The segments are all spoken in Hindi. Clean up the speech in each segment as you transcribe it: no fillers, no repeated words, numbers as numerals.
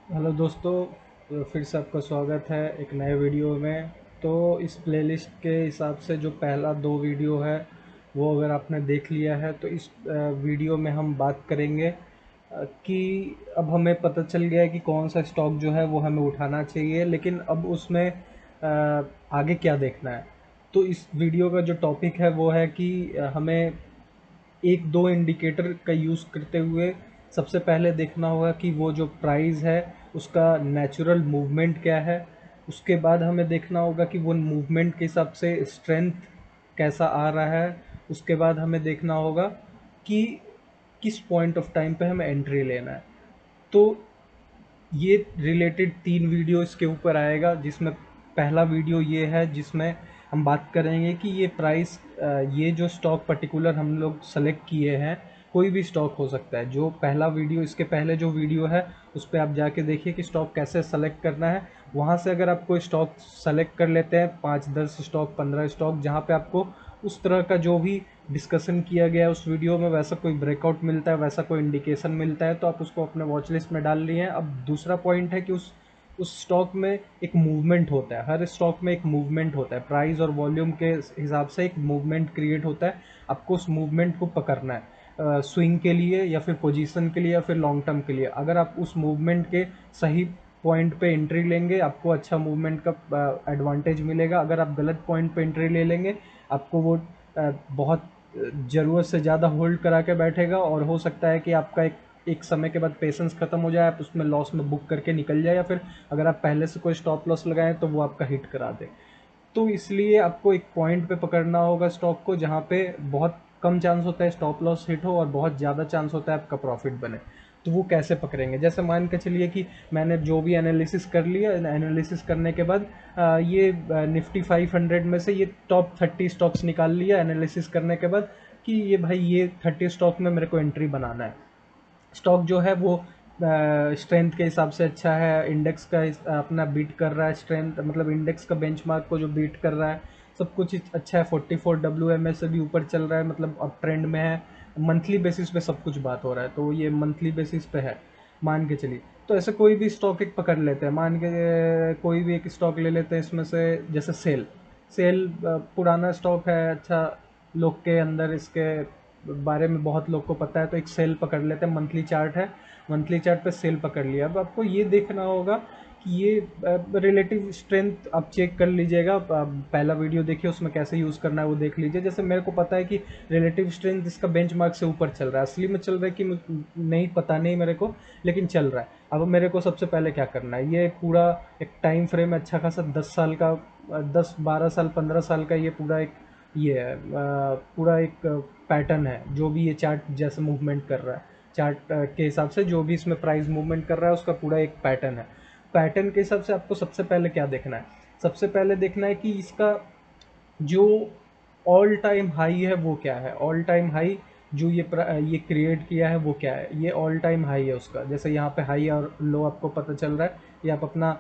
हेलो दोस्तों, फिर से आपका स्वागत है एक नए वीडियो में। तो इस प्लेलिस्ट के हिसाब से जो पहला दो वीडियो है वो अगर आपने देख लिया है तो इस वीडियो में हम बात करेंगे कि अब हमें पता चल गया है कि कौन सा स्टॉक जो है वो हमें उठाना चाहिए, लेकिन अब उसमें आगे क्या देखना है। तो इस वीडियो का जो टॉपिक है वो है कि हमें एक दो इंडिकेटर का यूज़ करते हुए सबसे पहले देखना होगा कि वो जो प्राइस है उसका नेचुरल मूवमेंट क्या है। उसके बाद हमें देखना होगा कि वो मूवमेंट के हिसाब से स्ट्रेंथ कैसा आ रहा है। उसके बाद हमें देखना होगा कि किस पॉइंट ऑफ टाइम पे हमें एंट्री लेना है। तो ये रिलेटेड तीन वीडियो इसके ऊपर आएगा, जिसमें पहला वीडियो ये है जिसमें हम बात करेंगे कि ये प्राइस, ये जो स्टॉक पर्टिकुलर हम लोग सेलेक्ट किए हैं, कोई भी स्टॉक हो सकता है। जो पहला वीडियो, इसके पहले जो वीडियो है उस पर आप जाके देखिए कि स्टॉक कैसे सेलेक्ट करना है। वहाँ से अगर आप कोई स्टॉक सेलेक्ट कर लेते हैं, 5 10 स्टॉक 15 स्टॉक, जहाँ पे आपको उस तरह का जो भी डिस्कशन किया गया है उस वीडियो में वैसा कोई ब्रेकआउट मिलता है, वैसा कोई इंडिकेशन मिलता है, तो आप उसको अपने वॉच लिस्ट में डाल लिए हैं। अब दूसरा पॉइंट है कि उस स्टॉक में एक मूवमेंट होता है। हर स्टॉक में एक मूवमेंट होता है, प्राइस और वॉल्यूम के हिसाब से एक मूवमेंट क्रिएट होता है। आपको उस मूवमेंट को पकड़ना है, स्विंग के लिए या फिर पोजीशन के लिए या फिर लॉन्ग टर्म के लिए। अगर आप उस मूवमेंट के सही पॉइंट पे एंट्री लेंगे, आपको अच्छा मूवमेंट का एडवांटेज मिलेगा। अगर आप गलत पॉइंट पे एंट्री ले लेंगे, आपको वो बहुत ज़रूरत से ज़्यादा होल्ड करा के बैठेगा, और हो सकता है कि आपका एक समय के बाद पेशेंस ख़त्म हो जाए, आप उसमें लॉस में बुक करके निकल जाए, या फिर अगर आप पहले से कोई स्टॉप लॉस लगाएं तो वो आपका हिट करा दे। तो इसलिए आपको एक पॉइंट पे पकड़ना होगा स्टॉक को, जहाँ पे बहुत कम चांस होता है स्टॉप लॉस हिट हो और बहुत ज़्यादा चांस होता है आपका प्रॉफिट बने। तो वो कैसे पकड़ेंगे, जैसे मान के चलिए कि मैंने जो भी एनालिसिस कर लिया, एनालिसिस करने के बाद ये निफ्टी 500 में से ये टॉप 30 स्टॉक्स निकाल लिया एनालिसिस करने के बाद, कि ये भाई ये 30 स्टॉक में मेरे को एंट्री बनाना है। स्टॉक जो है वो स्ट्रेंथ के हिसाब से अच्छा है, इंडेक्स का अपना बीट कर रहा है, स्ट्रेंथ मतलब इंडेक्स का बेंचमार्क को जो बीट कर रहा है, सब कुछ अच्छा है। 44 WMA से भी ऊपर चल रहा है, मतलब अब ट्रेंड में है। मंथली बेसिस पे सब कुछ बात हो रहा है, तो ये मंथली बेसिस पे है, मान के चलिए। तो ऐसे कोई भी स्टॉक एक पकड़ लेते हैं, मान के कोई भी एक स्टॉक ले लेते हैं इसमें से, जैसे सेल। सेल पुराना स्टॉक है, अच्छा लोग के अंदर इसके बारे में बहुत लोग को पता है, तो एक सेल पकड़ लेते हैं। मंथली चार्ट है, मंथली चार्ट पे सेल पकड़ लिया। अब आपको ये देखना होगा कि ये रिलेटिव स्ट्रेंथ आप चेक कर लीजिएगा। पहला वीडियो देखिए, उसमें कैसे यूज़ करना है वो देख लीजिए। जैसे मेरे को पता है कि रिलेटिव स्ट्रेंथ इसका बेंचमार्क से ऊपर चल रहा है, असली में चल रहा है कि नहीं पता नहीं मेरे को, लेकिन चल रहा है। अब मेरे को सबसे पहले क्या करना है, ये पूरा एक टाइम फ्रेम अच्छा खासा 10 साल का, 10 12 साल 15 साल का, ये पूरा एक ये है, पूरा एक पैटर्न है। जो भी ये चार्ट जैसे मूवमेंट कर रहा है, चार्ट के हिसाब से जो भी इसमें प्राइस मूवमेंट कर रहा है उसका पूरा एक पैटर्न है। पैटर्न के हिसाब से आपको सबसे पहले क्या देखना है, सबसे पहले देखना है कि इसका जो ऑल टाइम हाई है वो क्या है। ऑल टाइम हाई जो ये क्रिएट किया है वो क्या है, ये ऑल टाइम हाई है उसका। जैसे यहाँ पे हाई और लो आपको पता चल रहा है, ये आप अपना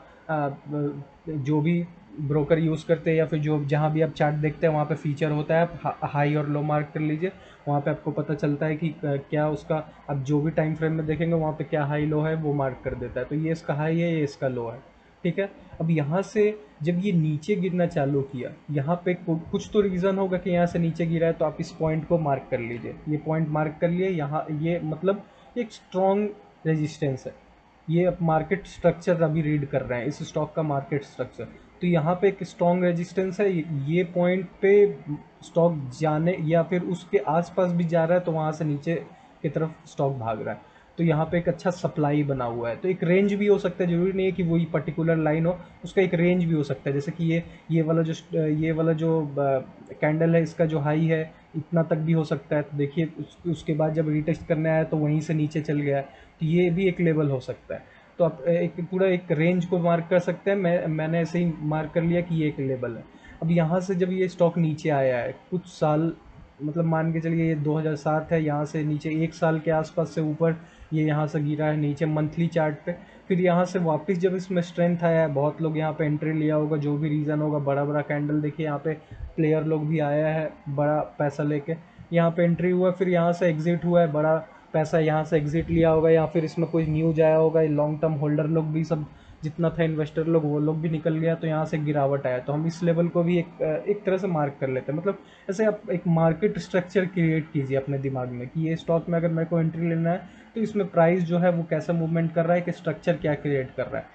जो भी ब्रोकर यूज़ करते हैं या फिर जो जहाँ भी आप चार्ट देखते हैं वहाँ पे फीचर होता है, आप हाई और लो मार्क कर लीजिए। वहाँ पे आपको पता चलता है कि क्या उसका, आप जो भी टाइम फ्रेम में देखेंगे वहाँ पे क्या हाई लो है वो मार्क कर देता है। तो ये इसका हाई है, ये इसका लो है, ठीक है। अब यहाँ से जब ये नीचे गिरना चालू किया, यहाँ पे कुछ तो रीज़न होगा कि यहाँ से नीचे गिरा है, तो आप इस पॉइंट को मार्क कर लीजिए। ये पॉइंट मार्क कर लिए, यहाँ ये मतलब एक स्ट्रॉन्ग रेजिस्टेंस है। ये अब मार्केट स्ट्रक्चर अभी रीड कर रहे हैं, इस स्टॉक का मार्केट स्ट्रक्चर। तो यहाँ पे एक स्ट्रॉन्ग रेजिस्टेंस है, ये पॉइंट पे स्टॉक जाने या फिर उसके आसपास भी जा रहा है तो वहाँ से नीचे की तरफ स्टॉक भाग रहा है। तो यहाँ पे एक अच्छा सप्लाई बना हुआ है, तो एक रेंज भी हो सकता है, जरूरी नहीं है कि वही पर्टिकुलर लाइन हो, उसका एक रेंज भी हो सकता है। जैसे कि ये वाला जो कैंडल है, इसका जो हाई है इतना तक भी हो सकता है। तो देखिए उसके बाद जब रीटेस्ट करने आया तो वहीं से नीचे चल गया है, तो ये भी एक लेवल हो सकता है। तो आप एक पूरा एक रेंज को मार्क कर सकते हैं। मैंने ऐसे ही मार्क कर लिया कि ये एक लेवल है। अब यहाँ से जब ये स्टॉक नीचे आया है कुछ साल, मतलब मान के चलिए ये 2007 है, यहाँ से नीचे 1 साल के आसपास से ऊपर ये यहाँ से गिरा है नीचे मंथली चार्ट पे। फिर यहाँ से वापस जब इसमें स्ट्रेंथ आया है, बहुत लोग यहाँ पे एंट्री लिया होगा, जो भी रीज़न होगा, बड़ा बड़ा कैंडल देखिए यहाँ पे प्लेयर लोग भी आया है बड़ा पैसा लेके, यहाँ पे एंट्री हुआ, फिर यहाँ से एग्जिट हुआ है बड़ा पैसा यहाँ से एग्जिट लिया होगा, या फिर इसमें कोई न्यूज आया होगा, लॉन्ग टर्म होल्डर लोग भी सब जितना था इन्वेस्टर लोग वो लोग भी निकल गया, तो यहाँ से गिरावट आया, तो हम इस लेवल को भी एक तरह से मार्क कर लेते हैं। मतलब ऐसे आप एक मार्केट स्ट्रक्चर क्रिएट कीजिए अपने दिमाग में कि ये स्टॉक में अगर मेरे को एंट्री लेना है तो इसमें प्राइस जो है वो कैसा मूवमेंट कर रहा है, कि स्ट्रक्चर क्या क्रिएट कर रहा है।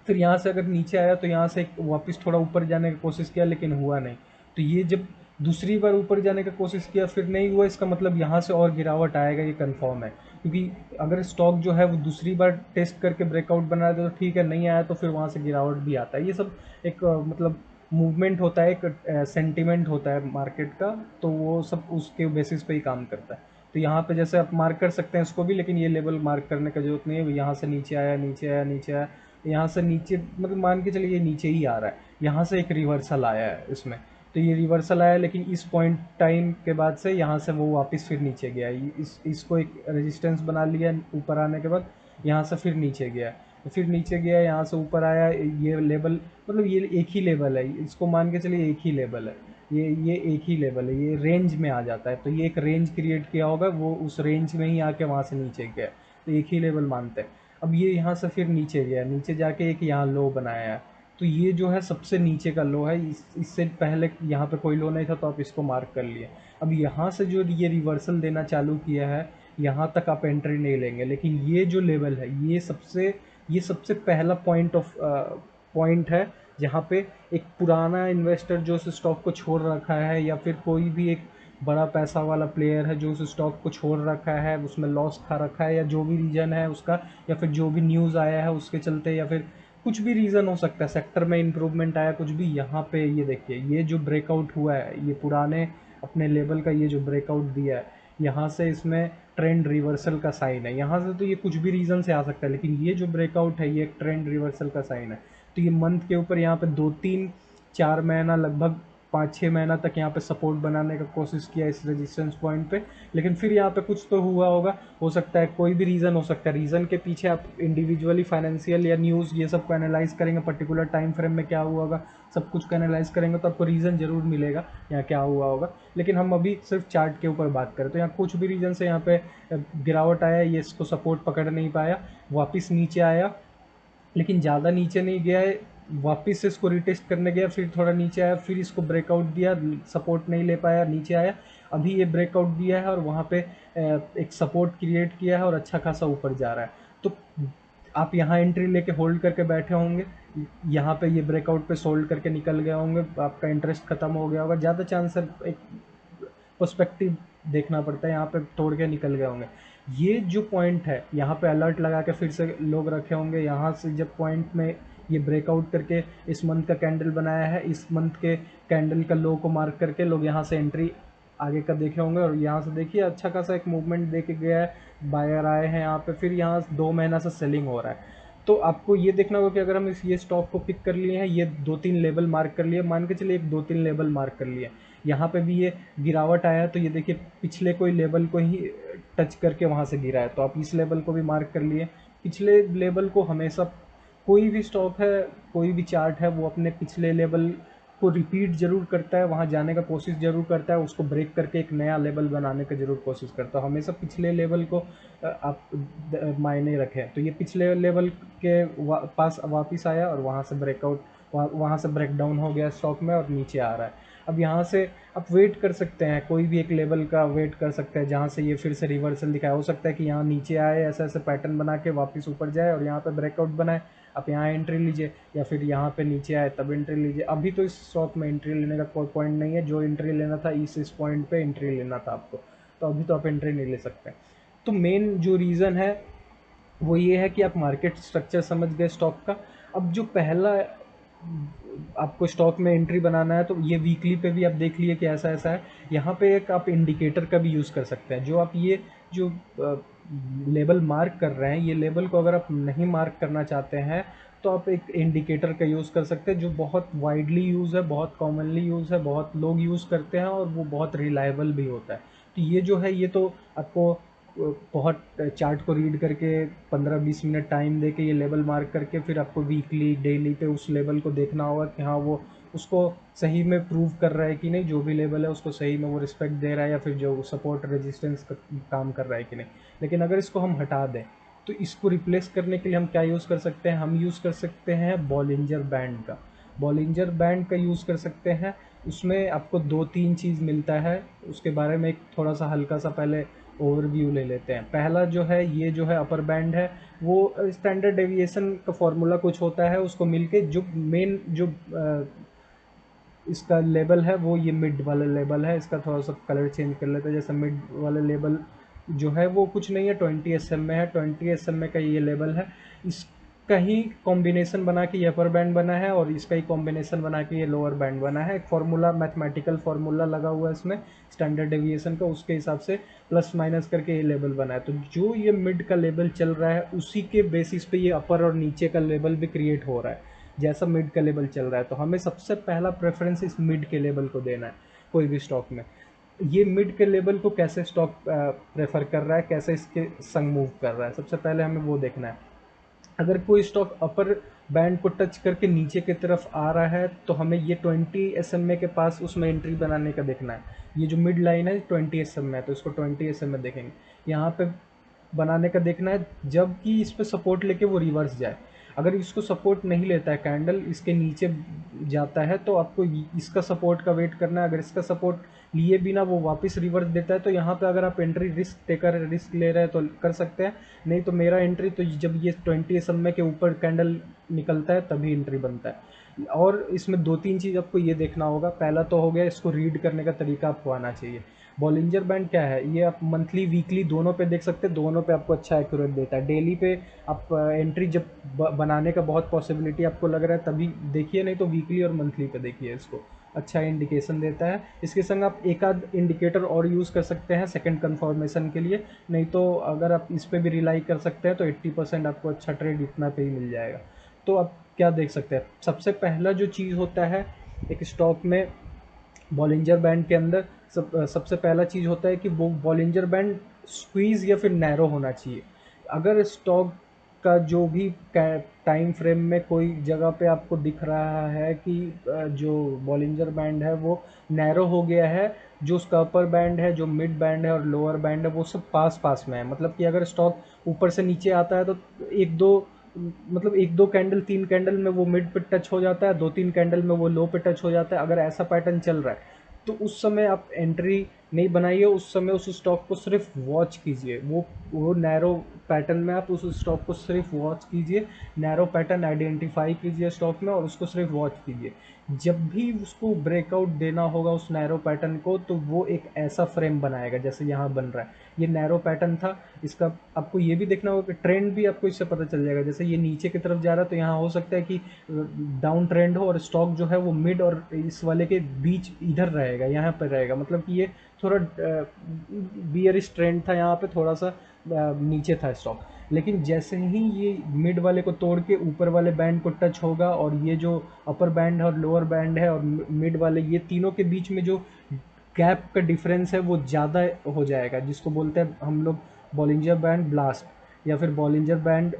फिर यहाँ से अगर नीचे आया तो यहाँ से वापस थोड़ा ऊपर जाने की कोशिश किया लेकिन हुआ नहीं, तो ये जब दूसरी बार ऊपर जाने की कोशिश किया फिर नहीं हुआ, इसका मतलब यहाँ से और गिरावट आएगा, ये कंफर्म है। क्योंकि अगर स्टॉक जो है वो दूसरी बार टेस्ट करके ब्रेकआउट बना रहा है तो ठीक है, नहीं आया तो फिर वहाँ से गिरावट भी आता है। ये सब एक मतलब मूवमेंट होता है, एक सेंटिमेंट होता है मार्केट का, तो वो सब उसके बेसिस पे ही काम करता है। तो यहाँ पे जैसे आप मार्क कर सकते हैं इसको भी, लेकिन ये लेवल मार्क करने का जरूरत नहीं है। यहाँ से नीचे आया, नीचे आया, नीचे आया, यहाँ से नीचे, मतलब मान के चलिए ये नीचे ही आ रहा है, यहाँ से एक रिवर्सल आया है इसमें, तो ये रिवर्सल आया, लेकिन इस पॉइंट टाइम के बाद से यहाँ से वो वापस फिर नीचे गया, इसको एक रेजिस्टेंस बना लिया ऊपर आने के बाद, यहाँ से फिर नीचे गया, फिर नीचे गया, यहाँ से ऊपर आया, ये लेवल, मतलब ये एक ही लेवल है, इसको मान के चलिए एक ही लेवल है, ये एक ही लेवल है, ये रेंज में आ जाता है, तो ये एक रेंज क्रिएट किया होगा, वो उस रेंज में ही आके वहाँ से नीचे गया, तो एक ही लेवल मानते हैं। अब ये यहाँ से फिर नीचे गया, नीचे जाके एक यहाँ लो बनाया है, तो ये जो है सबसे नीचे का लो है, इससे पहले यहाँ पे कोई लो नहीं था, तो आप इसको मार्क कर लिए। अब यहाँ से जो ये रिवर्सल देना चालू किया है, यहाँ तक आप एंट्री नहीं लेंगे, लेकिन ये जो लेवल है ये सबसे पहला पॉइंट है जहाँ पे एक पुराना इन्वेस्टर जो उस स्टॉक को छोड़ रखा है, या फिर कोई भी एक बड़ा पैसा वाला प्लेयर है जो उस स्टॉक को छोड़ रखा है, उसमें लॉस खा रखा है, या जो भी रीज़न है उसका, या फिर जो भी न्यूज़ आया है उसके चलते, या फिर कुछ भी रीज़न हो सकता है, सेक्टर में इम्प्रूवमेंट आया, कुछ भी। यहाँ पे ये देखिए, ये जो ब्रेकआउट हुआ है, ये पुराने अपने लेवल का ये जो ब्रेकआउट दिया है, यहाँ से इसमें ट्रेंड रिवर्सल का साइन है। यहाँ से तो ये कुछ भी रीज़न से आ सकता है, लेकिन ये जो ब्रेकआउट है ये एक ट्रेंड रिवर्सल का साइन है। तो ये मंथ के ऊपर यहाँ पे 2-3-4 महीना, लगभग 5-6 महीना तक यहाँ पे सपोर्ट बनाने का कोशिश किया इस रेजिस्टेंस पॉइंट पे, लेकिन फिर यहाँ पे कुछ तो हुआ होगा, हो सकता है कोई भी रीज़न हो सकता है। रीज़न के पीछे आप इंडिविजुअली फाइनेंशियल या न्यूज़ ये सब को एनालाइज करेंगे, पर्टिकुलर टाइम फ्रेम में क्या हुआ होगा, सब कुछ को एनालाइज करेंगे तो आपको रीज़न जरूर मिलेगा यहाँ क्या हुआ होगा। लेकिन हम अभी सिर्फ चार्ट के ऊपर बात करें तो यहाँ कुछ भी रीज़न से यहाँ पे गिरावट आया, ये इसको सपोर्ट पकड़ नहीं पाया, वापस नीचे आया, लेकिन ज़्यादा नीचे नहीं गया है, वापस से इसको रिटेस्ट करने गया, फिर थोड़ा नीचे आया, फिर इसको ब्रेकआउट दिया, सपोर्ट नहीं ले पाया, नीचे आया, अभी ये ब्रेकआउट दिया है और वहाँ पे एक सपोर्ट क्रिएट किया है और अच्छा खासा ऊपर जा रहा है। तो आप यहाँ एंट्री लेके होल्ड करके बैठे होंगे, यहाँ पे ये ब्रेकआउट पे सोल्ड करके निकल गए होंगे, आपका इंटरेस्ट खत्म हो गया होगा, ज़्यादा चांस है, एक पर्सपेक्टिव देखना पड़ता है, यहाँ पे तोड़ के निकल गए होंगे। ये जो पॉइंट है यहाँ पे अलर्ट लगा के फिर से लोग रखे होंगे, यहाँ से जब पॉइंट में ये ब्रेकआउट करके इस मंथ का कैंडल बनाया है, इस मंथ के कैंडल का लो को मार्क करके लोग यहाँ से एंट्री आगे का देखे होंगे, और यहाँ से देखिए अच्छा खासा एक मूवमेंट दे के गया है, बायर आए हैं यहाँ पे, फिर यहाँ 2 महीना से सेलिंग हो रहा है। तो आपको ये देखना होगा कि अगर हम ये स्टॉक को पिक कर लिए हैं, ये 2-3 लेवल मार्क कर लिए, मान के चलिए एक 2-3 लेवल मार्क कर लिए, यहाँ पे भी ये गिरावट आया, तो ये देखिए पिछले कोई लेवल को ही टच करके वहाँ से गिरा है, तो आप इस लेवल को भी मार्क कर लिए। पिछले लेवल को हमेशा, कोई भी स्टॉक है, कोई भी चार्ट है, वो अपने पिछले लेवल को रिपीट जरूर करता है, वहाँ जाने का कोशिश जरूर करता है, उसको ब्रेक करके एक नया लेवल बनाने का जरूर कोशिश करता है। हमेशा पिछले लेवल को आप मायने रखें, तो ये पिछले लेवल के पास वापस आया और वहाँ से ब्रेकआउट, वहाँ से ब्रेकडाउन हो गया स्टॉक में और नीचे आ रहा है। अब यहाँ से आप वेट कर सकते हैं, कोई भी एक लेवल का वेट कर सकते हैं जहाँ से ये फिर से रिवर्सल दिखाए। हो सकता है कि यहाँ नीचे आए, ऐसा ऐसा पैटर्न बना के वापस ऊपर जाए और यहाँ पे ब्रेकआउट बनाए, आप यहाँ एंट्री लीजिए, या फिर यहाँ पे नीचे आए तब एंट्री लीजिए। अभी तो इस स्टॉक में एंट्री लेने का कोई पॉइंट नहीं है, जो एंट्री लेना था इस पॉइंट पे एंट्री लेना था आपको, तो अभी तो आप एंट्री नहीं ले सकते। तो मेन जो रीज़न है वो ये है कि आप मार्केट स्ट्रक्चर समझ गए स्टॉक का। अब जो पहला आपको स्टॉक में एंट्री बनाना है, तो ये वीकली पे भी आप देख लिए कि ऐसा ऐसा है। यहाँ पे एक आप इंडिकेटर का भी यूज़ कर सकते हैं, जो आप ये जो लेवल मार्क कर रहे हैं, ये लेवल को अगर आप नहीं मार्क करना चाहते हैं तो आप एक इंडिकेटर का यूज़ कर सकते हैं, जो बहुत वाइडली यूज़ है, बहुत कॉमनली यूज़ है, बहुत लोग यूज़ करते हैं और वो बहुत रिलायबल भी होता है। तो ये जो है, ये तो आपको बहुत चार्ट को रीड करके 15-20 मिनट टाइम दे के ये लेवल मार्क करके फिर आपको वीकली डेली पे उस लेवल को देखना होगा कि हाँ वो उसको सही में प्रूव कर रहा है कि नहीं, जो भी लेबल है उसको सही में वो रिस्पेक्ट दे रहा है या फिर जो सपोर्ट रेजिस्टेंस का काम कर रहा है कि नहीं। लेकिन अगर इसको हम हटा दें तो इसको रिप्लेस करने के लिए हम क्या यूज़ कर सकते हैं, हम यूज़ कर सकते हैं बॉलिंजर बैंड का। बॉलिंजर बैंड का यूज़ कर सकते हैं। उसमें आपको दो तीन चीज़ मिलता है, उसके बारे में एक थोड़ा सा हल्का सा पहले ओवरव्यू ले लेते हैं। पहला जो है, ये जो है अपर बैंड है, वो स्टैंडर्ड डेविएशन का फॉर्मूला कुछ होता है, उसको मिलके जो मेन जो इसका लेबल है वो ये मिड वाला लेबल है। इसका थोड़ा सा कलर चेंज कर लेते हैं। जैसे मिड वाला लेबल जो है वो कुछ नहीं है, 20 एस एम में है, 20 एस एम में का ये लेबल है। इसका ही कॉम्बिनेशन बना के ये अपर बैंड बना है और इसका ही कॉम्बिनेशन बना के ये लोअर बैंड बना है। एक फार्मूला, मैथमेटिकल फार्मूला लगा हुआ है इसमें स्टैंडर्ड डेविएशन का, उसके हिसाब से प्लस माइनस करके ये लेबल बना है। तो जो ये मिड का लेबल चल रहा है उसी के बेसिस पे ये अपर और नीचे का लेबल भी क्रिएट हो रहा है, जैसा मिड का लेवल चल रहा है। तो हमें सबसे पहला प्रेफरेंस इस मिड के लेवल को देना है कोई भी स्टॉक में। ये मिड के लेवल को कैसे स्टॉक प्रेफर कर रहा है, कैसे इसके संग मूव कर रहा है, सबसे पहले हमें वो देखना है। अगर कोई स्टॉक अपर बैंड को टच करके नीचे की तरफ आ रहा है तो हमें ये 20 SMA के पास उसमें एंट्री बनाने का देखना है। ये जो मिड लाइन है 20 SMA है, तो इसको 20 SMA देखेंगे, यहाँ पे बनाने का देखना है जबकि इस पे सपोर्ट लेके वो रिवर्स जाए। अगर इसको सपोर्ट नहीं लेता है, कैंडल इसके नीचे जाता है, तो आपको इसका सपोर्ट का वेट करना है। अगर इसका सपोर्ट लिए बिना वो वापस रिवर्स देता है तो यहाँ पे अगर आप एंट्री रिस्क टेकर रिस्क ले रहे हैं तो कर सकते हैं, नहीं तो मेरा एंट्री तो जब ये 20 समय के ऊपर कैंडल निकलता है तभी एंट्री बनता है। और इसमें दो तीन चीज़ आपको ये देखना होगा। पहला तो हो गया, इसको रीड करने का तरीका आपको आना चाहिए। बॉलिंजर बैंड क्या है, ये आप मंथली वीकली दोनों पे देख सकते हैं, दोनों पे आपको अच्छा एक्यूरेट देता है। डेली पे आप एंट्री जब बनाने का बहुत पॉसिबिलिटी आपको लग रहा है तभी देखिए, नहीं तो वीकली और मंथली पे देखिए, इसको अच्छा इंडिकेशन देता है। इसके संग आप एक आध इंडिकेटर और यूज़ कर सकते हैं सेकंड कंफर्मेशन के लिए, नहीं तो अगर आप इस पे भी रिलाई कर सकते हैं तो 80% आपको अच्छा ट्रेड इतना पे ही मिल जाएगा। तो आप क्या देख सकते हैं, सबसे पहला जो चीज़ होता है एक स्टॉक में बॉलिंजर बैंड के अंदर, सबसे पहला चीज़ होता है कि वो बॉलिंजर बैंड स्क्वीज़ या फिर नैरो होना चाहिए। अगर स्टॉक का जो भी टाइम फ्रेम में कोई जगह पे आपको दिख रहा है कि जो बॉलिंजर बैंड है वो नैरो हो गया है, जो उसका अपर बैंड है, जो मिड बैंड है और लोअर बैंड है वो सब पास पास में है, मतलब कि अगर स्टॉक ऊपर से नीचे आता है तो एक दो, मतलब एक दो कैंडल, तीन कैंडल में वो मिड पे टच हो जाता है, दो तीन कैंडल में वो लो पे टच हो जाता है। अगर ऐसा पैटर्न चल रहा है तो उस समय आप एंट्री नहीं बनाइए, उस समय उस स्टॉक को सिर्फ वॉच कीजिए। वो नैरो पैटर्न में आप उस स्टॉक को सिर्फ वॉच कीजिए, नैरो पैटर्न आइडेंटिफाई कीजिए स्टॉक में और उसको सिर्फ वॉच कीजिए। जब भी उसको ब्रेकआउट देना होगा उस नैरो पैटर्न को तो वो एक ऐसा फ्रेम बनाएगा जैसे यहाँ बन रहा है। ये नैरो पैटर्न था, इसका आपको ये भी देखना होगा कि ट्रेंड भी आपको इससे पता चल जाएगा। जैसे ये नीचे की तरफ जा रहा है तो यहाँ हो सकता है कि डाउन ट्रेंड हो और स्टॉक जो है वो मिड और इस वाले के बीच इधर रहेगा, यहाँ पर रहेगा, मतलब कि ये थोड़ा बियरिश ट्रेंड था, यहाँ पे थोड़ा सा नीचे था स्टॉक। लेकिन जैसे ही ये मिड वाले को तोड़ के ऊपर वाले बैंड को टच होगा और ये जो अपर बैंड है और लोअर बैंड है और मिड वाले, ये तीनों के बीच में जो गैप का डिफरेंस है वो ज़्यादा हो जाएगा, जिसको बोलते हैं हम लोग बॉलिंजर बैंड ब्लास्ट या फिर बॉलिंजर बैंड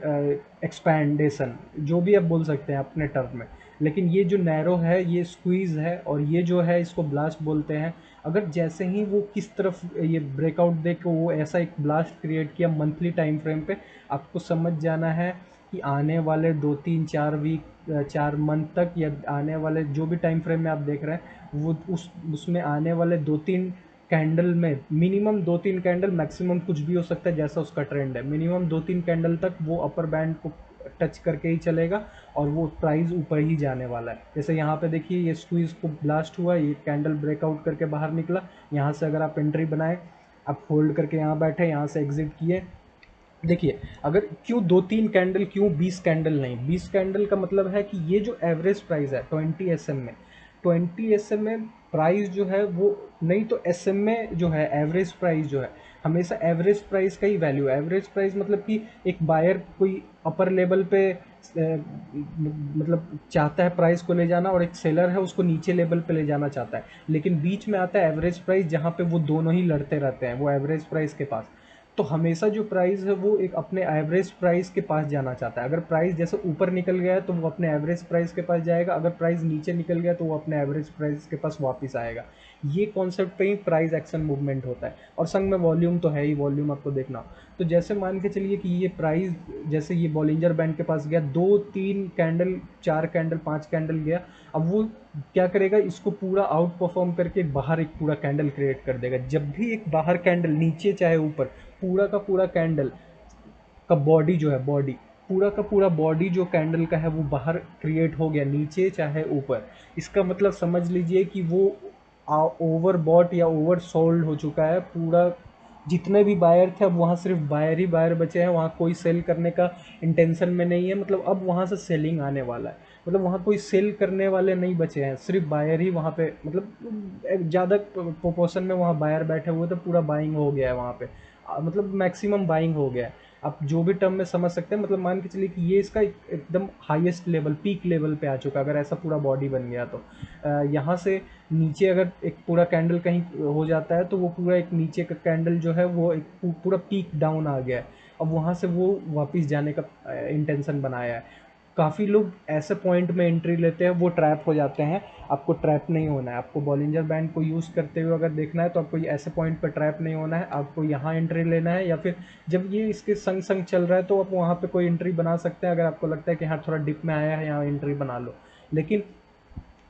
एक्सपैंडेशन, जो भी आप बोल सकते हैं अपने टर्म में। लेकिन ये जो नैरो है ये स्क्वीज़ है और ये जो है इसको ब्लास्ट बोलते हैं। अगर जैसे ही वो किस तरफ ये ब्रेकआउट दे के वो ऐसा एक ब्लास्ट क्रिएट किया मंथली टाइम फ्रेम पे, आपको समझ जाना है कि आने वाले 2 3 4 वीक 4 मंथ तक या आने वाले जो भी टाइम फ्रेम में आप देख रहे हैं वो उसमें आने वाले 2 3 कैंडल में मिनिमम 2 3 कैंडल, मैक्सिमम कुछ भी हो सकता है जैसा उसका ट्रेंड है, मिनिमम 2 3 कैंडल तक वो अपर बैंड को टच करके ही चलेगा और वो प्राइस ऊपर ही जाने वाला है। जैसे यहाँ पे देखिए ये स्क्वीज को ब्लास्ट हुआ, ये कैंडल ब्रेकआउट करके बाहर निकला, यहाँ से अगर आप एंट्री बनाए, आप होल्ड करके यहाँ बैठे, यहाँ से एग्जिट किए। देखिए अगर क्यों 2 3 कैंडल, क्यों 20 कैंडल नहीं, 20 कैंडल का मतलब है कि ये जो एवरेज प्राइस है 20 SM में, 20 SM में प्राइस जो है वो, नहीं तो SM में जो है एवरेज प्राइस जो है हमेशा एवरेज प्राइस का ही वैल्यू है। एवरेज प्राइस मतलब कि एक बायर कोई अपर लेवल पे मतलब चाहता है प्राइस को ले जाना और एक सेलर है उसको नीचे लेवल पे ले जाना चाहता है, लेकिन बीच में आता है एवरेज प्राइस जहाँ पे वो दोनों ही लड़ते रहते हैं वो एवरेज प्राइस के पास। तो हमेशा जो प्राइस है वो एक अपने एवरेज प्राइस के पास जाना चाहता है। अगर प्राइस जैसे ऊपर निकल गया है तो वो अपने एवरेज प्राइस के पास जाएगा, अगर प्राइस नीचे निकल गया तो वो अपने एवरेज प्राइस के पास वापस आएगा। ये कॉन्सेप्ट पे ही प्राइस एक्शन मूवमेंट होता है। और संग में वॉल्यूम तो है ही, वॉल्यूम आपको देखना। तो जैसे मान के चलिए कि ये प्राइस जैसे ये बॉलिंजर बैंड के पास गया, 2 3 कैंडल, 4 कैंडल, 5 कैंडल गया। अब वो क्या करेगा, इसको पूरा आउट परफॉर्म करके बाहर एक पूरा कैंडल क्रिएट कर देगा। जब भी एक बाहर कैंडल, नीचे चाहे ऊपर, पूरा का पूरा कैंडल का बॉडी जो है, बॉडी पूरा का पूरा बॉडी जो कैंडल का है वो बाहर क्रिएट हो गया, नीचे चाहे ऊपर, इसका मतलब समझ लीजिए कि वो ओवर बॉट या ओवर सोल्ड हो चुका है पूरा। जितने भी बायर थे अब वहाँ सिर्फ बायर ही बायर बचे हैं, वहाँ कोई सेल करने का इंटेंशन में नहीं है। मतलब अब वहाँ से सेलिंग आने वाला है, मतलब वहाँ कोई सेल करने वाले नहीं बचे हैं, सिर्फ बायर ही वहाँ पे, मतलब ज़्यादा प्रोपोर्शन में वहाँ बायर बैठे हुए थे, पूरा बाइंग हो गया है वहाँ पे। मतलब मैक्सिमम बाइंग हो गया है। आप जो भी टर्म में समझ सकते हैं, मतलब मान के चलिए कि ये इसका एकदम हाईएस्ट लेवल, पीक लेवल पे आ चुका है, अगर ऐसा पूरा बॉडी बन गया तो। यहाँ से नीचे अगर एक पूरा कैंडल कहीं हो जाता है तो वो पूरा एक नीचे का कैंडल जो है वो एक पूरा पीक डाउन आ गया है। अब वहाँ से वो वापस जाने का इंटेंशन बनाया है। काफ़ी लोग ऐसे पॉइंट में एंट्री लेते हैं, वो ट्रैप हो जाते हैं। आपको ट्रैप नहीं होना है। आपको बॉलिंजर बैंड को यूज़ करते हुए अगर देखना है तो आपको ऐसे पॉइंट पर ट्रैप नहीं होना है। आपको यहाँ एंट्री लेना है, या फिर जब ये इसके संग संग चल रहा है तो आप वहाँ पे कोई एंट्री बना सकते हैं। अगर आपको लगता है कि हाँ थोड़ा डिप में आया है, यहाँ एंट्री बना लो। लेकिन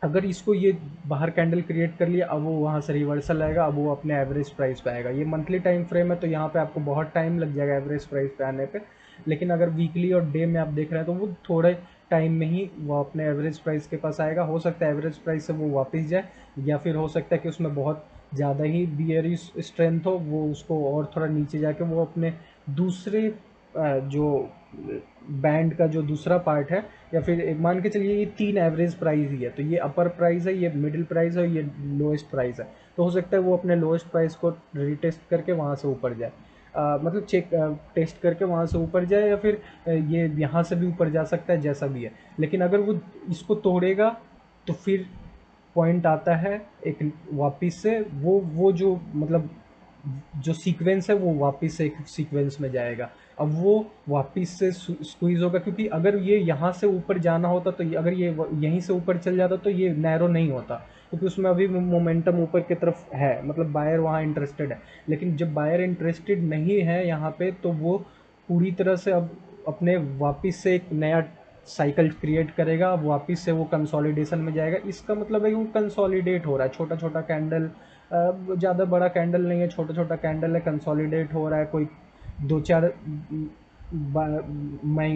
अगर इसको ये बाहर कैंडल क्रिएट कर लिया, अब वो वहाँ से रिवर्सल आएगा, अब वो अपने एवरेज प्राइस पे आएगा। ये मंथली टाइम फ्रेम है तो यहाँ पे आपको बहुत टाइम लग जाएगा एवरेज प्राइस पे आने पे। लेकिन अगर वीकली और डे में आप देख रहे हैं तो वो थोड़े टाइम में ही वो अपने एवरेज प्राइस के पास आएगा। हो सकता है एवरेज प्राइस से वो वापस जाए, या फिर हो सकता है कि उसमें बहुत ज़्यादा ही बियरी स्ट्रेंथ हो, वो उसको और थोड़ा नीचे जाके वो अपने दूसरे जो बैंड का जो दूसरा पार्ट है, या फिर एक मान के चलिए ये 3 एवरेज प्राइस ही है, तो ये अपर प्राइस है, ये मिडिल प्राइस है, ये लोएस्ट प्राइस है। तो हो सकता है वो अपने लोएस्ट प्राइस को रिटेस्ट करके वहाँ से ऊपर जाए, मतलब चेक टेस्ट करके वहाँ से ऊपर जाए, या फिर ये यहाँ से भी ऊपर जा सकता है, जैसा भी है। लेकिन अगर वो इसको तोड़ेगा तो फिर पॉइंट आता है एक वापिस से, वो जो मतलब जो सीक्वेंस है वो वापस से एक सीक्वेंस में जाएगा। अब वो वापस से स्क्वीज होगा, क्योंकि अगर ये यहाँ से ऊपर जाना होता तो अगर ये यहीं से ऊपर चल जाता तो ये नैरो नहीं होता, क्योंकि उसमें अभी मोमेंटम ऊपर की तरफ है, मतलब बायर वहाँ इंटरेस्टेड है। लेकिन जब बायर इंटरेस्टेड नहीं है यहाँ पे, तो वो पूरी तरह से अब अपने वापस से एक नया साइकिल क्रिएट करेगा, अब वापस से वो कंसोलिडेशन में जाएगा। इसका मतलब है कि वो कंसोलिडेट हो रहा है, छोटा छोटा कैंडल, ज़्यादा बड़ा कैंडल नहीं है, छोटा छोटा कैंडल है, कंसोलिडेट हो रहा है। कोई 2 4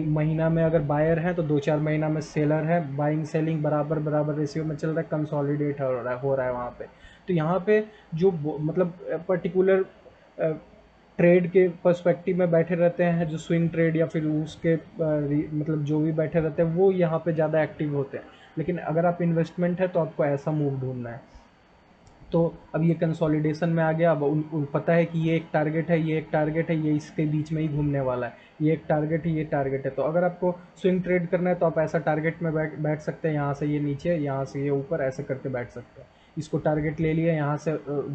महीना में अगर बायर है तो 2 4 महीना में सेलर है, बाइंग सेलिंग बराबर बराबर रेशियो में चल रहा है, कंसोलिडेट हो रहा है वहाँ पे। तो यहाँ पे जो मतलब पर्टिकुलर ट्रेड के पर्सपेक्टिव में बैठे रहते हैं, जो स्विंग ट्रेड या फिर उसके मतलब जो भी बैठे रहते हैं, वो यहाँ पे ज़्यादा एक्टिव होते हैं। लेकिन अगर आप इन्वेस्टमेंट है तो आपको ऐसा मूव ढूंढना है। तो अब ये कंसोलिडेशन में आ गया। अब उन पता है कि ये एक टारगेट है, ये एक टारगेट है, ये इसके बीच में ही घूमने वाला है, ये एक टारगेट है, ये टारगेट है। तो अगर आपको स्विंग ट्रेड करना है तो आप ऐसा टारगेट में बैठ सकते हैं, यहाँ से ये नीचे, यहाँ से ये ऊपर, ऐसे करके बैठ सकते हैं। इसको टारगेट ले लिया, यहाँ से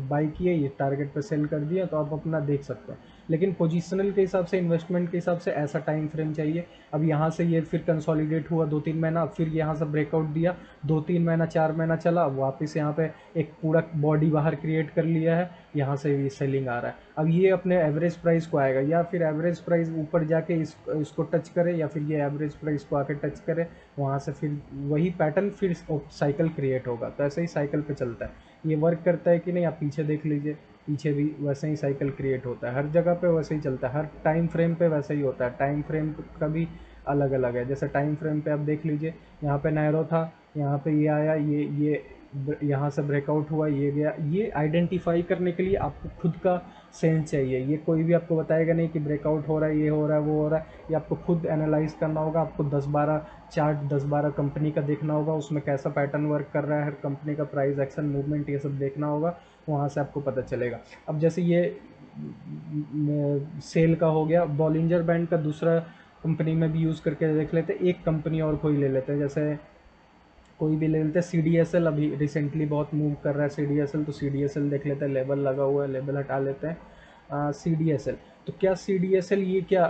बाई किए, ये टारगेट पे सेल कर दिया, तो आप अपना देख सकते हैं। लेकिन पोजिशनल के हिसाब से, इन्वेस्टमेंट के हिसाब से ऐसा टाइम फ्रेम चाहिए। अब यहाँ से ये फिर कंसोलिडेट हुआ 2 3 महीना, फिर यहाँ से ब्रेकआउट दिया, 2 3 महीना 4 महीना चला, वापस यहाँ पे एक पूरा बॉडी बाहर क्रिएट कर लिया है, यहाँ से भी सेलिंग आ रहा है। अब ये अपने एवरेज प्राइस को आएगा, या फिर एवरेज प्राइस ऊपर जाके इसको टच करे, या फिर ये एवरेज प्राइस को आके टच करे, वहाँ से फिर वही पैटर्न, फिर साइकिल क्रिएट होगा। तो ऐसे ही साइकिल पे चलता है। ये वर्क करता है कि नहीं, आप पीछे देख लीजिए, पीछे भी वैसे ही साइकिल क्रिएट होता है, हर जगह पे वैसे ही चलता है, हर टाइम फ्रेम पे वैसे ही होता है। टाइम फ्रेम का भी अलग अलग है। जैसे टाइम फ्रेम पे आप देख लीजिए, यहाँ पे नैरो था, यहाँ पे ये आया, ये यहाँ से ब्रेकआउट हुआ, ये गया। ये आइडेंटिफाई करने के लिए आपको खुद का सेंस चाहिए। ये कोई भी आपको बताएगा नहीं कि ब्रेकआउट हो रहा है, ये हो रहा है, वो हो रहा है। ये आपको खुद एनालाइज करना होगा। आपको 10 12 चार्ट, 10 12 कंपनी का देखना होगा, उसमें कैसा पैटर्न वर्क कर रहा है, हर कंपनी का प्राइस एक्शन मूवमेंट, ये सब देखना होगा, वहाँ से आपको पता चलेगा। अब जैसे ये सेल का हो गया, बॉलिंजर बैंड का दूसरा कंपनी में भी यूज़ करके देख लेते हैं। एक कंपनी और कोई ले लेते हैं, जैसे कोई भी ले लेते हैं। सी डी एस एल अभी रिसेंटली बहुत मूव कर रहा है, सी डी एस एल। तो सी डी एस एल देख लेते हैं, लेबल लगा हुआ है, लेबल हटा लेते हैं। सी डी एस एल, तो क्या CDSL ये क्या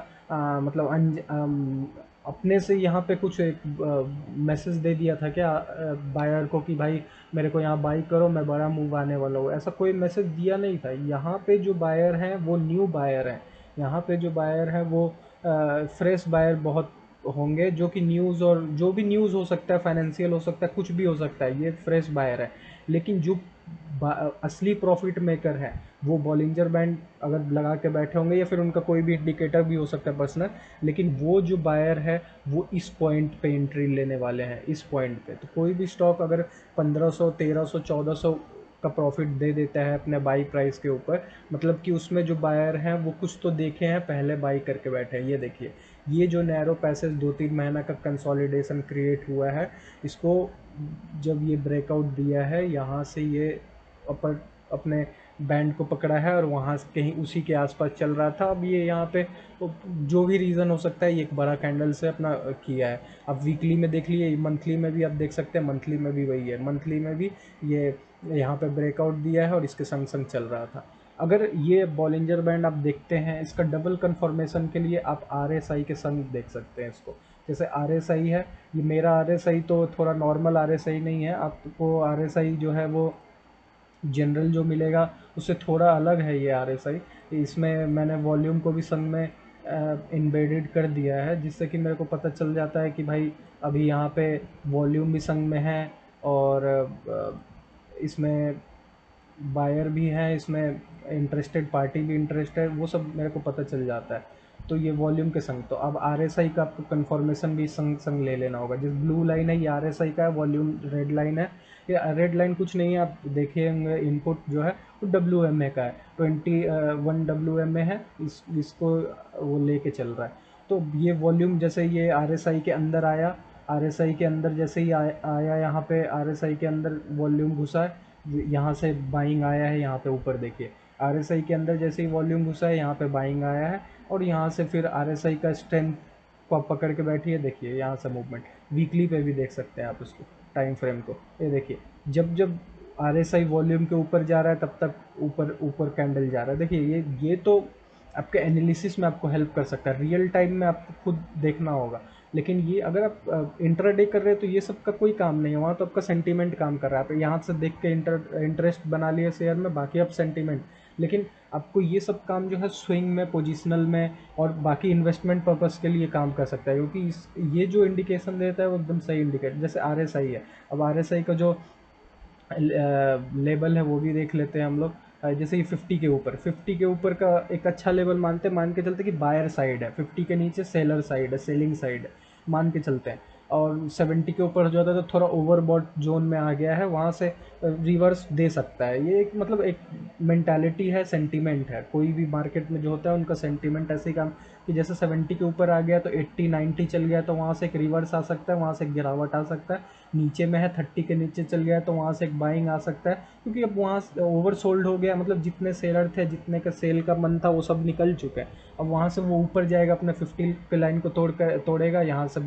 मतलब अपने से यहाँ पे कुछ एक मैसेज दे दिया था क्या बायर को कि भाई मेरे को यहाँ बाई करो, मैं बड़ा मूव आने वाला हूँ? ऐसा कोई मैसेज दिया नहीं था। यहाँ पे जो बायर हैं वो न्यू बायर हैं। यहाँ पे जो बायर हैं वो फ्रेश बायर बहुत होंगे, जो कि न्यूज़ और जो भी न्यूज़ हो सकता है, फाइनेंशियल हो सकता है, कुछ भी हो सकता है, ये फ्रेश बायर है। लेकिन जो असली प्रॉफिट मेकर है वो बॉलिंजर बैंड अगर लगा के बैठे होंगे, या फिर उनका कोई भी इंडिकेटर भी हो सकता है पर्सनल, लेकिन वो जो बायर है वो इस पॉइंट पे एंट्री लेने वाले हैं, इस पॉइंट पे। तो कोई भी स्टॉक अगर 1500, 1300, 1400 का प्रॉफिट दे देता है अपने बाई प्राइस के ऊपर, मतलब कि उसमें जो बायर हैं वो कुछ तो देखे हैं, पहले बाई करके बैठे हैं। ये देखिए, ये जो नैरो पैसेज 2-3 महीना का कंसोलिडेशन क्रिएट हुआ है, इसको जब ये ब्रेकआउट दिया है यहाँ से, ये अपर अपने बैंड को पकड़ा है और वहाँ से कहीं उसी के आसपास चल रहा था। अब ये यहाँ पे जो भी रीज़न हो सकता है, ये एक बड़ा कैंडल से अपना किया है। अब वीकली में देख लिए, मंथली में भी आप देख सकते हैं, मंथली में भी वही है। मंथली में भी ये यहाँ पे ब्रेकआउट दिया है और इसके संग संग चल रहा था। अगर ये बॉलिंजर बैंड आप देखते हैं, इसका डबल कन्फर्मेशन के लिए आप RSI के संग देख सकते हैं इसको। जैसे RSI है, ये मेरा RSI तो थोड़ा नॉर्मल RSI नहीं है, आपको RSI जो है वो जनरल जो मिलेगा उससे थोड़ा अलग है ये RSI। इसमें मैंने वॉल्यूम को भी संग में इम्बेडेड कर दिया है, जिससे कि मेरे को पता चल जाता है कि भाई अभी यहाँ पे वॉल्यूम भी संग में है और इसमें बायर भी है, इसमें इंटरेस्टेड पार्टी भी इंटरेस्टेड, वो सब मेरे को पता चल जाता है। तो ये वॉल्यूम के संग, तो अब RSI का आपको कंफर्मेशन भी संग संग ले लेना होगा। जिस ब्लू लाइन है ये RSI का है, वॉल्यूम रेड लाइन है। ये रेड लाइन कुछ नहीं है, आप देखेंगे इनपुट जो है वो WMA का है, 21 WMA है, इसको वो लेके चल रहा है। तो ये वॉल्यूम जैसे ये RSI के अंदर आया, RSI के अंदर जैसे ही आया यहाँ पे RSI के अंदर वॉल्यूम घुसा है, यहाँ से बाइंग आया है, यहाँ पे ऊपर देखिए RSI के अंदर जैसे ही वॉल्यूम घुसा है यहाँ पे बाइंग आया है, और यहाँ से फिर RSI का स्ट्रेंथ को आप पकड़ के बैठिए। देखिए यहाँ से मूवमेंट वीकली पे भी देख सकते हैं आप इसको, टाइम फ्रेम को। ये देखिए, जब जब RSI वॉल्यूम के ऊपर जा रहा है तब तक ऊपर ऊपर कैंडल जा रहा है। देखिए ये तो आपके एनालिसिस में आपको हेल्प कर सकता है, रियल टाइम में आपको खुद देखना होगा। लेकिन ये अगर आप इंट्राडे कर रहे हैं तो ये सब का कोई काम नहीं है, वहाँ तो आपका सेंटीमेंट काम कर रहा है। आप यहाँ से देख के इंटरेस्ट बना लिए शेयर में, बाकी आप सेंटीमेंट। लेकिन आपको ये सब काम जो है स्विंग में, पोजिशनल में और बाकी इन्वेस्टमेंट पर्पस के लिए काम कर सकता है, क्योंकि ये जो इंडिकेशन देता है वो एकदम सही इंडिकेट। जैसे RSI है, अब RSI का जो लेवल है वो भी देख लेते हैं हम लोग। जैसे ये 50 के ऊपर का एक अच्छा लेवल मान के चलते कि बायर साइड है, 50 के नीचे सेलर साइड है, सेलिंग साइड है, मान के चलते हैं। और 70 के ऊपर हो जाता है तो थोड़ा ओवरबॉट जोन में आ गया है, वहाँ से रिवर्स दे सकता है। ये एक मतलब एक मेंटालिटी है, सेंटीमेंट है। कोई भी मार्केट में जो होता है उनका सेंटीमेंट ऐसे ही काम कि जैसे 70 के ऊपर आ गया तो 80-90 चल गया तो वहाँ से एक रिवर्स आ सकता है, वहाँ से एक गिरावट आ सकता है। नीचे में है 30 के नीचे चल गया तो वहाँ से एक बाइंग आ सकता है, क्योंकि अब वहाँ ओवर सोल्ड हो गया, मतलब जितने सेलर थे, जितने का सेल का मन था वो सब निकल चुके हैं। अब वहाँ से वो ऊपर जाएगा, अपने 50 के लाइन को तोड़ेगा, यहाँ से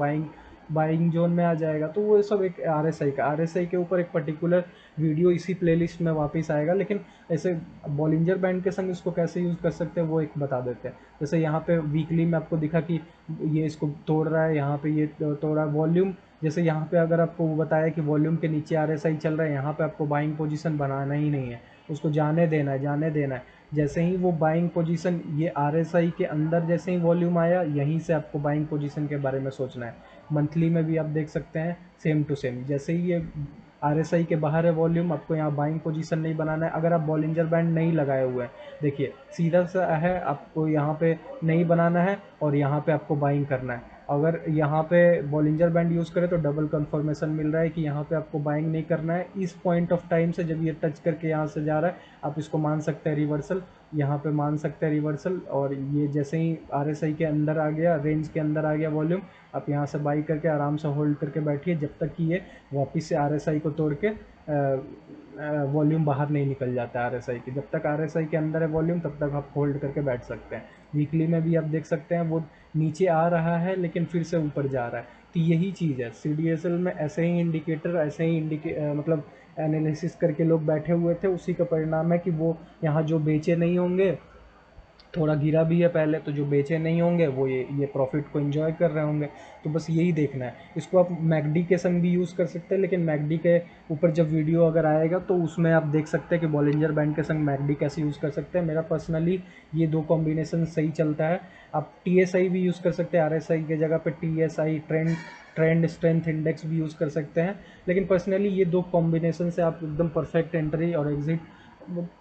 बाइंग जोन में आ जाएगा। तो वो सब एक RSI के ऊपर एक पर्टिकुलर वीडियो इसी प्लेलिस्ट में वापस आएगा। लेकिन ऐसे बॉलिंजर बैंड के संग इसको कैसे यूज़ कर सकते हैं वो एक बता देते हैं। जैसे यहाँ पे वीकली में आपको दिखा कि ये इसको तोड़ रहा है, यहाँ पे ये तोड़ रहा है वॉल्यूम। जैसे यहाँ पे अगर आपको वो बताया कि वॉल्यूम के नीचे RSI चल रहा है, यहाँ पे आपको बाइंग पोजीशन बनाना ही नहीं है, उसको जाने देना है। जैसे ही वो बाइंग पोजीशन, ये RSI के अंदर जैसे ही वॉल्यूम आया, यहीं से आपको बाइंग पोजीशन के बारे में सोचना है। मंथली में भी आप देख सकते हैं सेम टू सेम, जैसे ही ये RSI के बाहर है वॉल्यूम, आपको यहाँ बाइंग पोजीशन नहीं बनाना है। अगर आप बॉलिंजर बैंड नहीं लगाए हुए हैं, देखिए सीधा सा है, आपको यहाँ पे नहीं बनाना है और यहाँ पे आपको बाइंग करना है। अगर यहाँ पे बॉलिंजर बैंड यूज़ करें तो डबल कंफर्मेशन मिल रहा है कि यहाँ पे आपको बाइंग नहीं करना है। इस पॉइंट ऑफ टाइम से जब ये टच करके यहाँ से जा रहा है, आप इसको मान सकते हैं रिवर्सल, यहाँ पे मान सकते हैं रिवर्सल। और ये जैसे ही RSI के अंदर आ गया, रेंज के अंदर आ गया वॉल्यूम, आप यहाँ से बाई करके आराम से होल्ड करके बैठिए, जब तक कि ये वापस से RSI को तोड़ के वॉल्यूम बाहर नहीं निकल जाता है RSI की। जब तक RSI के अंदर है वॉल्यूम, तब तक आप होल्ड करके बैठ सकते हैं। वीकली में भी आप देख सकते हैं वो नीचे आ रहा है लेकिन फिर से ऊपर जा रहा है। तो यही चीज़ है CDSL में, ऐसे ही इंडिकेटर, ऐसे ही मतलब एनालिसिस करके लोग बैठे हुए थे, उसी का परिणाम है कि वो यहाँ जो बेचे नहीं होंगे थोड़ा गिरा भी है पहले, तो जो बेचे नहीं होंगे वो ये प्रॉफिट को एंजॉय कर रहे होंगे। तो बस यही देखना है। इसको आप मैकडी के संग भी यूज़ कर सकते हैं, लेकिन मैकडी के ऊपर जब वीडियो अगर आएगा तो उसमें आप देख सकते हैं कि बॉलिंजर बैंड के संग मैकडी कैसे यूज़ कर सकते हैं। मेरा पर्सनली ये दो कॉम्बिनेशन सही चलता है। आप TSI भी यूज़ कर सकते हैं, RSI के जगह पे TSI ट्रेंड स्ट्रेंथ इंडेक्स भी यूज़ कर सकते हैं। लेकिन पर्सनली ये दो कॉम्बिनेशन से आप एकदम परफेक्ट एंट्री और एग्जिट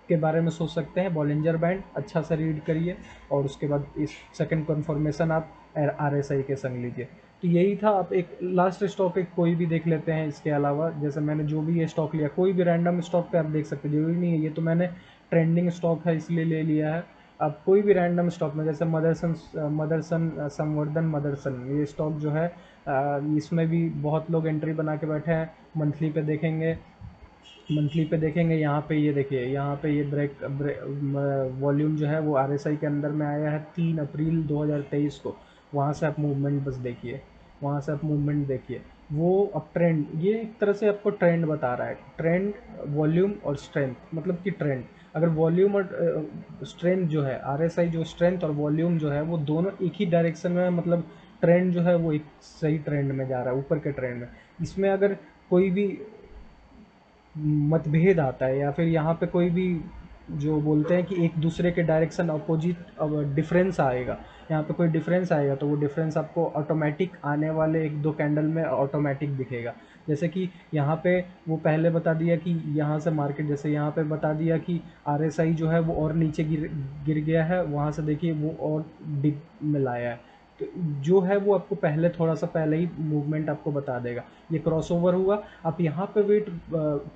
के बारे में सोच सकते हैं। बॉलिंजर बैंड अच्छा सा रीड करिए और उसके बाद इस सेकंड कन्फर्मेशन आप RSI के संग लीजिए। तो यही था। आप एक लास्ट स्टॉक एक कोई भी देख लेते हैं इसके अलावा। जैसे मैंने जो भी ये स्टॉक लिया, कोई भी रैंडम स्टॉक पे आप देख सकते हैं, जरूरी नहीं है, ये तो मैंने ट्रेंडिंग स्टॉक है इसलिए ले लिया है। आप कोई भी रैंडम स्टॉक में, जैसे मदरसन संवर्धन मदरसन, ये स्टॉक जो है इसमें भी बहुत लोग एंट्री बना के बैठे हैं। मंथली पे देखेंगे यहाँ पे, ये देखिए यहाँ पे ये वॉल्यूम जो है वो RSI के अंदर में आया है 3 अप्रैल 2023 को। वहाँ से आप मूवमेंट बस देखिए, वहाँ से आप मूवमेंट देखिए। वो अब ट्रेंड, ये एक तरह से आपको ट्रेंड बता रहा है। ट्रेंड, वॉल्यूम और स्ट्रेंथ, मतलब कि ट्रेंड, अगर वॉल्यूम और स्ट्रेंथ जो है, RSI जो स्ट्रेंथ और वॉल्यूम जो है वो दोनों एक ही डायरेक्शन में, मतलब ट्रेंड जो है वो एक सही ट्रेंड में जा रहा है, ऊपर के ट्रेंड में। इसमें अगर कोई भी मतभेद आता है या फिर यहाँ पे कोई भी जो बोलते हैं कि एक दूसरे के डायरेक्शन अपोजिट, अब डिफरेंस आएगा, यहाँ पे कोई डिफरेंस आएगा तो वो डिफरेंस आपको ऑटोमेटिक आने वाले एक दो कैंडल में ऑटोमेटिक दिखेगा। जैसे कि यहाँ पे वो पहले बता दिया कि यहाँ से मार्केट, जैसे यहाँ पे बता दिया कि RSI जो है वो और नीचे गिर गया है, वहाँ से देखिए वो और डिप में लाया है। तो जो है वो आपको पहले, थोड़ा सा पहले ही मूवमेंट आपको बता देगा। ये क्रॉसओवर हुआ, आप यहाँ पे वेट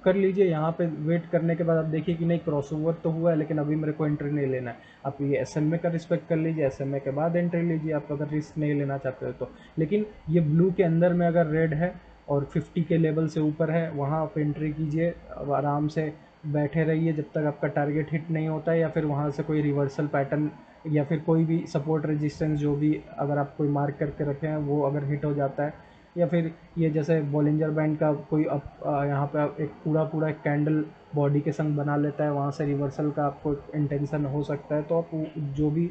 कर लीजिए। यहाँ पे वेट करने के बाद आप देखिए कि नहीं, क्रॉसओवर तो हुआ है लेकिन अभी मेरे को एंट्री नहीं लेना है। आप ये SMA का रिस्पेक्ट कर लीजिए, SMA के बाद एंट्री लीजिए आप अगर रिस्क नहीं लेना चाहते हो तो। लेकिन ये ब्लू के अंदर में अगर रेड है और 50 के लेवल से ऊपर है, वहाँ आप एंट्री कीजिए। अब आराम से बैठे रहिए जब तक आपका टारगेट हिट नहीं होता है, या फिर वहाँ से कोई रिवर्सल पैटर्न या फिर कोई भी सपोर्ट रेजिस्टेंस जो भी अगर आप कोई मार्क करके रखे हैं वो अगर हिट हो जाता है, या फिर ये जैसे बॉलिंजर बैंड का कोई यहाँ पे एक पूरा एक कैंडल बॉडी के संग बना लेता है, वहाँ से रिवर्सल का आपको इंटेंशन हो सकता है, तो आप जो भी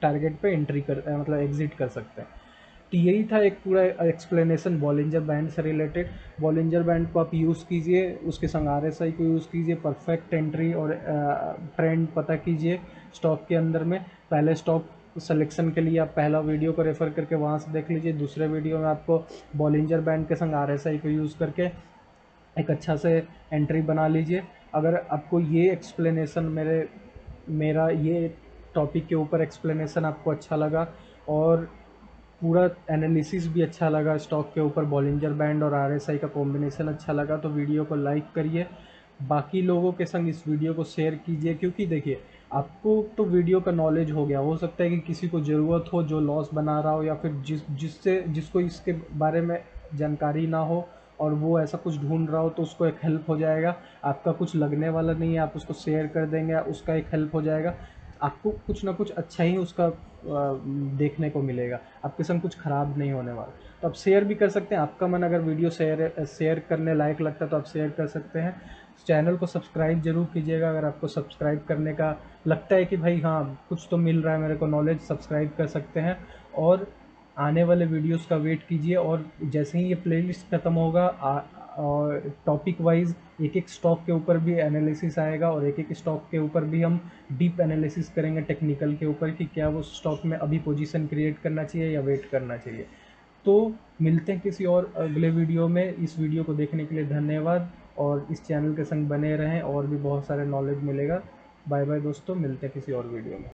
टारगेट पे एंट्री मतलब एग्जिट कर सकते हैं। तो यही था एक पूरा एक्सप्लेनेशन बॉलिंजर बैंड से रिलेटेड। बॉलिंजर बैंड को आप यूज़ कीजिए, उसके संग RSI को यूज़ कीजिए, परफेक्ट एंट्री और ट्रेंड पता कीजिए स्टॉक के अंदर में। पहले स्टॉक सिलेक्शन के लिए आप पहला वीडियो को रेफ़र करके वहाँ से देख लीजिए। दूसरे वीडियो में आपको बॉलिंजर बैंड के संग RSI को यूज़ करके एक अच्छा से एंट्री बना लीजिए। अगर आपको ये एक्सप्लेनेशन मेरा ये टॉपिक के ऊपर एक्सप्लेनेशन आपको अच्छा लगा और पूरा एनालिसिस भी अच्छा लगा स्टॉक के ऊपर, बॉलिंजर बैंड और RSI का कॉम्बिनेशन अच्छा लगा, तो वीडियो को लाइक करिए, बाकी लोगों के संग इस वीडियो को शेयर कीजिए। क्योंकि देखिए, आपको तो वीडियो का नॉलेज हो गया, हो सकता है कि किसी को ज़रूरत हो जो लॉस बना रहा हो, या फिर जिसको इसके बारे में जानकारी ना हो और वो ऐसा कुछ ढूंढ रहा हो, तो उसको एक हेल्प हो जाएगा। आपका कुछ लगने वाला नहीं है, आप उसको शेयर कर देंगे, उसका एक हेल्प हो जाएगा। आपको कुछ ना कुछ अच्छा ही उसका देखने को मिलेगा, आपके संग कुछ ख़राब नहीं होने वाला। तो आप शेयर भी कर सकते हैं। आपका मन अगर वीडियो शेयर करने लायक लगता है तो आप शेयर कर सकते हैं। चैनल को सब्सक्राइब जरूर कीजिएगा अगर आपको सब्सक्राइब करने का लगता है कि भाई हाँ कुछ तो मिल रहा है मेरे को नॉलेज, सब्सक्राइब कर सकते हैं। और आने वाले वीडियोस का वेट कीजिए, और जैसे ही ये प्लेलिस्ट ख़त्म होगा और टॉपिक वाइज एक एक स्टॉक के ऊपर भी एनालिसिस आएगा, और एक एक स्टॉक के ऊपर भी हम डीप एनालिसिस करेंगे टेक्निकल के ऊपर कि क्या वो स्टॉक में अभी पोजीशन क्रिएट करना चाहिए या वेट करना चाहिए। तो मिलते हैं किसी और अगले वीडियो में। इस वीडियो को देखने के लिए धन्यवाद, और इस चैनल के संग बने रहें और भी बहुत सारे नॉलेज मिलेगा। बाय बाय दोस्तों, मिलते हैं किसी और वीडियो में।